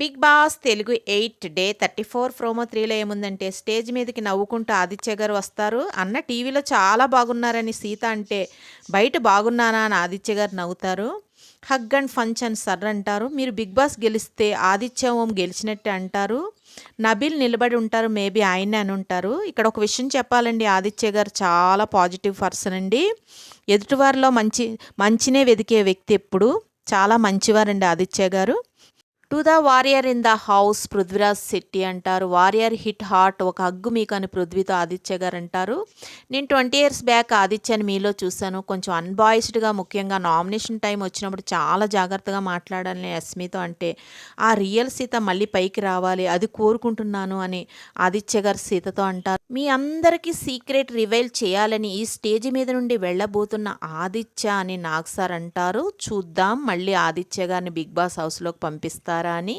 Big Boss Telugu 8 day 34 promo 3లో ఏముందంటే stage మీదకి నవ్వుకుంటూ ఆదిత్య గారు వస్తారు. అన్న టీవీలో చాలా బాగున్నారని సీత అంటే బయట బాగున్నానా అని ఆదిత్య గారు నవ్వుతారు. హగ్ అండ్ ఫంచ్ అని సర్ అంటారు. మీరు బిగ్ బాస్ గెలిస్తే ఆదిత్య ఓం గెలిచినట్టే అంటారు. నబీల్ నిలబడి ఉంటారు. మేబీ ఆయన్నే అని ఉంటారు. ఇక్కడ ఒక విషయం చెప్పాలండి, ఆదిత్య గారు చాలా పాజిటివ్ పర్సన్ అండి. ఎదుటివారిలో మంచినే వెతికే వ్యక్తి ఎప్పుడు. చాలా మంచివారండి Aditya garu. To the warrior in the house Prithviraj Shetty అంటారు. వారియర్ హిట్ హార్ట్ ఒక హగ్గు మీకు అని పృథ్వీతో ఆదిత్య గారు అంటారు. నేను 20 ఇయర్స్ బ్యాక్ ఆదిత్యని మీలో చూశాను. కొంచెం అన్బాయిస్డ్గా, ముఖ్యంగా నామినేషన్ టైం వచ్చినప్పుడు చాలా జాగ్రత్తగా మాట్లాడాలని యస్మితో అంటే ఆ రియల్ సీత మళ్ళీ పైకి రావాలి, అది కోరుకుంటున్నాను అని ఆదిత్య గారు సీతతో అంటారు. మీ అందరికీ సీక్రెట్ రివైల్ చేయాలని ఈ స్టేజ్ మీద నుండి వెళ్ళబోతున్న ఆదిత్య అని నాగ్ సార్ అంటారు. చూద్దాం మళ్ళీ ఆదిత్య గారిని బిగ్ బాస్ హౌస్లోకి పంపిస్తారా అని.